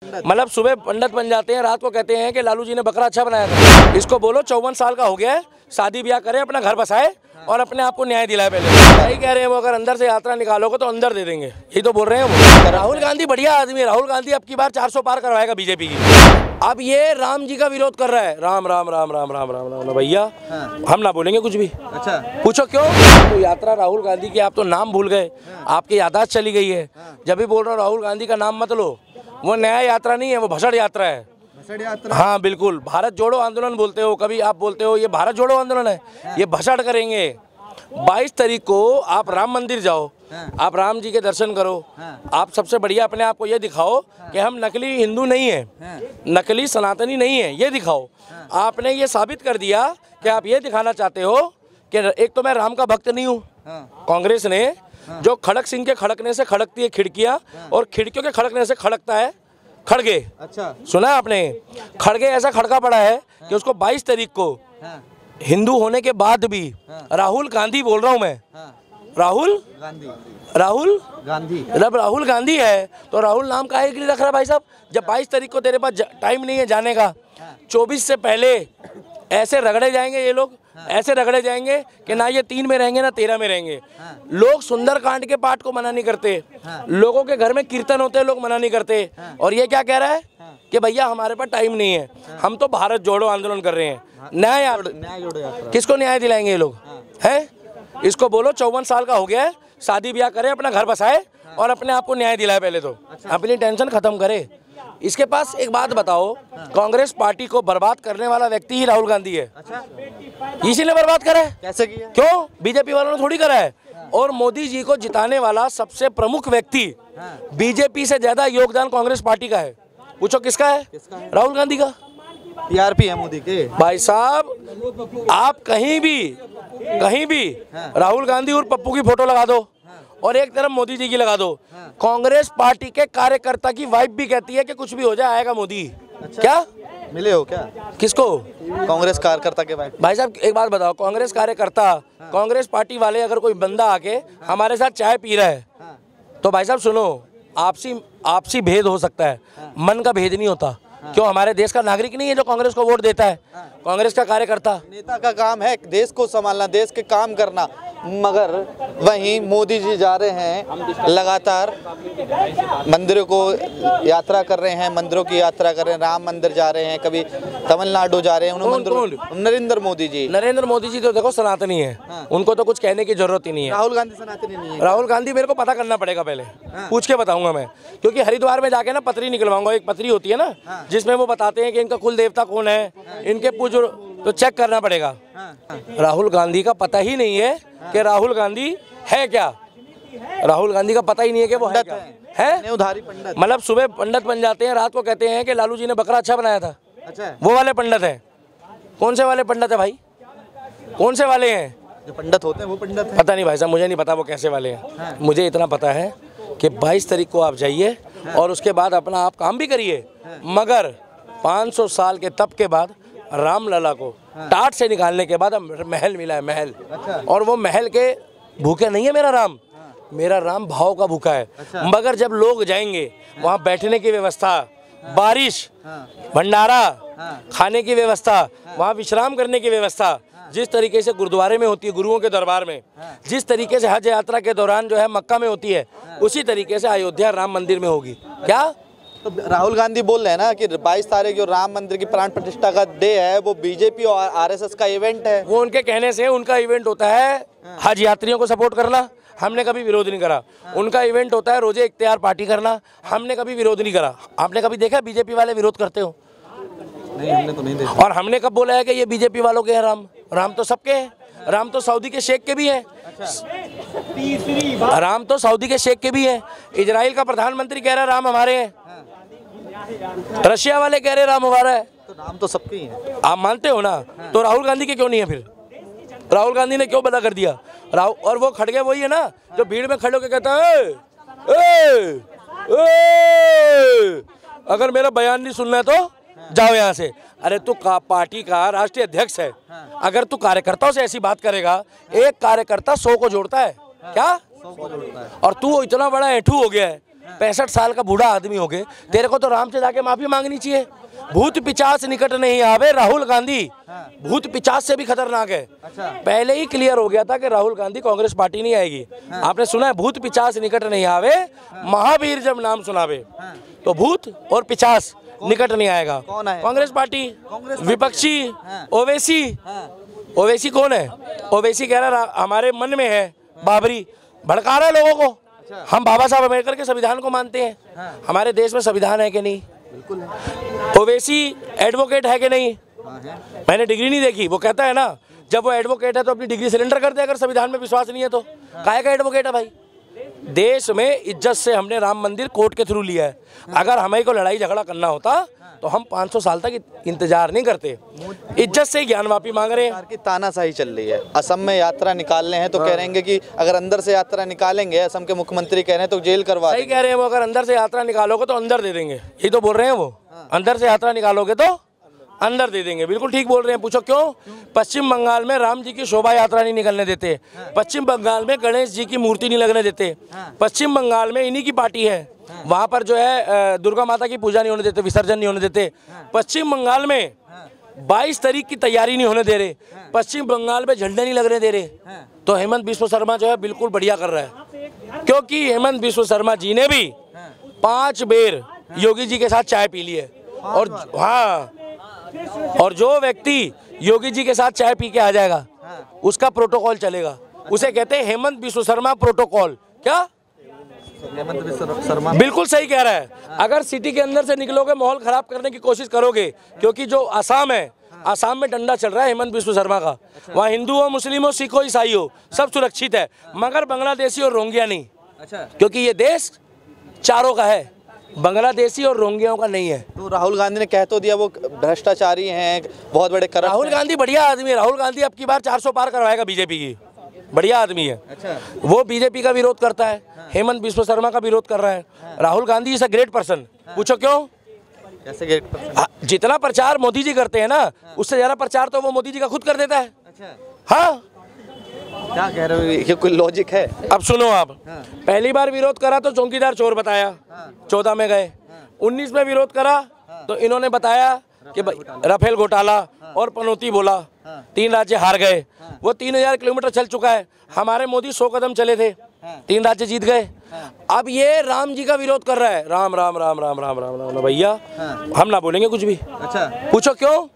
मतलब सुबह पंडित बन जाते हैं, रात को कहते हैं कि लालू जी ने बकरा अच्छा बनाया था। इसको बोलो 54 साल का हो गया है, शादी ब्याह करे, अपना घर बसाए और अपने आप को न्याय दिलाए। पहले सही कह रहे हैं वो, अगर अंदर से यात्रा निकालोगे तो अंदर दे देंगे, यही तो बोल रहे हैं वो। राहुल गांधी बढ़िया आदमी है। राहुल गांधी अब की बार 400 पार करवाएगा बीजेपी की। अब ये राम जी का विरोध कर रहा है, राम राम राम राम राम राम राम भैया, हम ना बोलेंगे कुछ भी। अच्छा, पूछो क्यों? तो यात्रा राहुल गांधी की, आप तो नाम भूल गए, आपकी याददाश्त चली गई है। जब भी बोल रहा हूँ राहुल गांधी का नाम मत लो, वो नया यात्रा नहीं है, वो भसड़ यात्रा है। भसड़ यात्रा? हाँ बिल्कुल, भारत जोड़ो आंदोलन बोलते हो, कभी आप बोलते हो ये भारत जोड़ो आंदोलन है, ये भसड़ करेंगे। 22 तारीख को आप राम मंदिर जाओ, आप राम जी के दर्शन करो, आप सबसे बढ़िया अपने आप को ये दिखाओ कि हम नकली हिंदू नहीं है, नकली सनातनी नहीं है, ये दिखाओ। आपने ये साबित कर दिया कि आप ये दिखाना चाहते हो कि एक तो मैं राम का भक्त नहीं हूँ। कांग्रेस ने जो खड़क सिंह के खड़कने से खड़कती है खिड़कियां, और खिड़कियों के खड़कने से खड़कता है खड़गे। अच्छा, सुना है आपने? खड़गे ऐसा खड़का पड़ा है कि उसको 22 तारीख को हिंदू होने के बाद भी राहुल गांधी बोल रहा हूं मैं, राहुल गांधी जब राहुल गांधी है तो राहुल नाम काहे के लिए रख रहा है भाई साहब? जब 22 तारीख को तेरे पास टाइम नहीं है जाने का, 24 से पहले ऐसे रगड़े जाएंगे ये लोग, ऐसे रगड़े जाएंगे कि ना ये 3 में रहेंगे ना 13 में रहेंगे। लोग सुंदरकांड के पाठ को मना नहीं करते, लोगों के घर में कीर्तन होते हैं, लोग मना नहीं करते, और ये क्या कह रहा है कि भैया हमारे पास टाइम नहीं है, हम तो भारत जोड़ो आंदोलन कर रहे हैं। न्याय जोड़ो, किसको न्याय दिलाएंगे ये लोग हैं? इसको बोलो 54 साल का हो गया है, शादी ब्याह करे, अपना घर बसाए और अपने आप को न्याय दिलाए। पहले तो अपनी टेंशन खत्म करे। इसके पास एक बात बताओ, कांग्रेस पार्टी को बर्बाद करने वाला व्यक्ति ही राहुल गांधी है। इसी ने बर्बाद करा है। कैसे किया? क्यों? बीजेपी वालों ने थोड़ी करा है। और मोदी जी को जिताने वाला सबसे प्रमुख व्यक्ति बीजेपी से ज्यादा योगदान कांग्रेस पार्टी का है। पूछो किसका है? राहुल गांधी का। टीआरपी है मोदी के। भाई साहब आप कहीं भी राहुल गांधी और पप्पू की फोटो लगा दो और एक तरफ मोदी जी की लगा दो, कांग्रेस पार्टी के कार्यकर्ता की वाइफ भी कहती है कि कुछ भी हो जाए आएगा मोदी। अच्छा? क्या मिले हो क्या? किसको? कांग्रेस कार्यकर्ता के वाइफ। भाई साहब एक बात बताओ, कांग्रेस कार्यकर्ता, कांग्रेस पार्टी वाले, अगर कोई बंदा आके हमारे साथ चाय पी रहा है तो भाई साहब सुनो, आपसी भेद हो सकता है, मन का भेद नहीं होता। क्यों? हमारे देश का नागरिक नहीं है जो कांग्रेस को वोट देता है, कांग्रेस का कार्यकर्ता। नेता का काम है देश को संभालना, देश के काम करना, मगर वहीं मोदी जी जा रहे हैं लगातार मंदिरों को यात्रा कर रहे हैं, मंदिरों की यात्रा कर रहे हैं, राम मंदिर जा रहे हैं, कभी तमिलनाडु जा रहे हैं। नरेंद्र मोदी जी तो देखो सनातनी है, उनको तो कुछ कहने की जरूरत ही नहीं है। राहुल गांधी सनातनी नहीं है। राहुल गांधी मेरे को पता करना पड़ेगा पहले, पूछ के बताऊंगा मैं, क्योंकि हरिद्वार में जाके ना पत्री निकलवाऊंगा। एक पत्री होती है ना जिसमें वो बताते हैं कि इनका कुल देवता कौन है, इनके पूजो, तो चेक करना पड़ेगा। राहुल गांधी का पता ही नहीं है कि राहुल गांधी है क्या, राहुल गांधी का पता ही नहीं है कि वो है क्या है। उधारी पंडित, मतलब सुबह पंडित बन जाते हैं, रात को कहते हैं कि लालू जी ने बकरा अच्छा बनाया था। अच्छा, वो वाले पंडित है। कौन से वाले पंडित है भाई? कौन से वाले हैं? जो पंडित होते हैं वो पंडित है। पता नहीं भाई साहब, मुझे नहीं पता वो कैसे वाले हैं। मुझे इतना पता है कि 22 तारीख को आप जाइए और उसके बाद अपना आप काम भी करिए, मगर 500 साल के तप के बाद रामलला को टाट से निकालने के बाद महल मिला है, महल। और वो महल के भूखे नहीं है मेरा राम भाव का भूखा है। मगर जब लोग जाएंगे वहाँ बैठने की व्यवस्था, बारिश, भंडारा, खाने की व्यवस्था, वहाँ विश्राम करने की व्यवस्था, जिस तरीके से गुरुद्वारे में होती है, गुरुओं के दरबार में, जिस तरीके से हज यात्रा के दौरान जो है मक्का में होती है, उसी तरीके से अयोध्या राम मंदिर में होगी। क्या? तो राहुल गांधी बोल रहे हैं ना कि 22 तारीख जो राम मंदिर की प्राण प्रतिष्ठा का डे है वो बीजेपी और आरएसएस का इवेंट है। वो उनके कहने से उनका इवेंट होता है हज यात्रियों को सपोर्ट करना, हमने कभी विरोध नहीं करा। उनका इवेंट होता है रोजे इख्तियार पार्टी करना, हमने कभी विरोध नहीं करा। आपने कभी देखा बीजेपी वाले विरोध करते हो? नहीं, हमने तो नहीं देखा। और हमने कब बोला है कि ये बीजेपी वालों के हैं राम? राम तो सबके हैं, राम तो सऊदी के शेख के भी है। राम तो सऊदी के शेख के भी है। इजराइल का प्रधानमंत्री कह रहा है राम हमारे हैं, रशिया वाले कह रहे राम हमारा है। तो राम तो सबके ही है। आप मानते हो ना? तो राहुल गांधी के क्यों नहीं है फिर? राहुल गांधी ने क्यों बदा कर दिया? और वो खड़गे वही है ना जो भीड़ में खड़े होकर कहता है अगर मेरा बयान नहीं सुनना है तो जाओ यहाँ से। अरे तू पार्टी का राष्ट्रीय अध्यक्ष है, अगर तू कार्यकर्ताओं से ऐसी बात करेगा, एक कार्यकर्ता 100 को जोड़ता है क्या? 100 को जोड़ता है। और तू इतना बड़ा ऐठू हो गया है, 65 साल का बूढ़ा आदमी हो गए, तेरे को तो राम से जाके माफी मांगनी चाहिए। भूत पिचास निकट नहीं आवे, राहुल गांधी भूत पिचास से भी खतरनाक है। पहले ही क्लियर हो गया था कि राहुल गांधी कांग्रेस पार्टी नहीं आएगी। आपने सुना है भूत पिचास निकट नहीं आवे, महावीर जब नाम सुनावे। तो भूत और पिचास निकट नहीं आएगा। कौन है? कांग्रेस पार्टी, विपक्षी ओवैसी। ओवैसी कौन है? ओवैसी कह रहा हमारे मन में है बाबरी, भड़का रहा है लोगों को। हम बाबा साहब अम्बेडकर के संविधान को मानते हैं। हमारे देश में संविधान है कि नहीं? बिल्कुल है। ओवैसी एडवोकेट है कि नहीं? मैंने डिग्री नहीं देखी, वो कहता है ना जब वो एडवोकेट है तो अपनी डिग्री सिलेंडर कर दे अगर संविधान में विश्वास नहीं है तो। काहे का एडवोकेट है भाई? देश में इज्जत से हमने राम मंदिर कोर्ट के थ्रू लिया है। अगर हमें को लड़ाई झगड़ा करना होता तो हम 500 साल तक इंतजार नहीं करते। इज्जत से ज्ञान वापी मांग रहे हैं। की तानाशाही चल रही है। असम में यात्रा निकालने हैं तो कह रहे हैं कि अगर अंदर से यात्रा निकालेंगे, असम के मुख्यमंत्री कह रहे हैं तो जेल करवा सही कह रहे हैं वो, अगर अंदर से यात्रा निकालोगे तो अंदर दे देंगे, यही तो बोल रहे हैं वो। अंदर से यात्रा निकालोगे तो अंदर दे देंगे, बिल्कुल ठीक बोल रहे हैं। पूछो क्यों? पश्चिम बंगाल में राम जी की शोभा यात्रा नहीं निकलने देते, पश्चिम बंगाल में गणेश जी की मूर्ति नहीं लगने देते, पश्चिम बंगाल में इन्हीं की पार्टी है, वहां पर जो है दुर्गा माता की पूजा नहीं होने देते, विसर्जन नहीं होने देते। पश्चिम बंगाल में 22 तारीख की तैयारी नहीं होने दे रहे, पश्चिम बंगाल में झंडे नहीं लगने दे रहे। तो हेमंत बिस्वा शर्मा जो है बिल्कुल बढ़िया कर रहा है, क्योंकि हेमंत बिस्वा शर्मा जी ने भी 5 बेर योगी जी के साथ चाय पी ली है। और हाँ, और जो व्यक्ति योगी जी के साथ चाय पी के आ जाएगा उसका प्रोटोकॉल चलेगा, उसे कहते हैं हेमंत बिस्वा शर्मा प्रोटोकॉल। क्या? हेमंत बिस्वा शर्मा बिल्कुल सही कह रहा है। अगर सिटी के अंदर से निकलोगे, माहौल खराब करने की कोशिश करोगे, क्योंकि जो आसाम है, आसाम में डंडा चल रहा है हेमंत बिस्वा शर्मा का। वहाँ हिंदू हो, मुस्लिम हो, सिख हो, ईसाई हो, सब सुरक्षित है, मगर बांग्लादेशी और रोहिंग्या नहीं। क्योंकि ये देश चारों का है, बांग्लादेशी और रोहिंग्याओं का नहीं है। तो राहुल गांधी ने कह तो दिया वो भ्रष्टाचारी हैं, बहुत बड़े करप्ट। राहुल गांधी बढ़िया आदमी है। राहुल गांधी अब की बार 400 पार करवाएगा बीजेपी की, बढ़िया आदमी है। वो बीजेपी का विरोध करता है, हेमंत बिस्वा शर्मा का विरोध कर रहा है। Rahul Gandhi is a great person. पूछो क्यों? कैसे ग्रेट पर्सन? जितना प्रचार मोदी जी करते हैं ना, उससे ज्यादा प्रचार तो वो मोदी जी का खुद कर देता है। हाँ, क्या कह रहे हो, ये कोई लॉजिक है? अब सुनो आप। पहली बार विरोध करा तो चौकीदार चोर बताया, 14 में गए। 19 में विरोध करा तो इन्होंने बताया कि राफेल घोटाला और पनौती बोला, 3 राज्य हार गए। वो 3000 किलोमीटर चल चुका है, हमारे मोदी 100 कदम चले थे, 3 राज्य जीत गए। अब ये राम जी का विरोध कर रहा है, राम राम राम राम राम राम राम। भैया हम ना बोलेंगे कुछ भी। अच्छा, पूछो क्यों?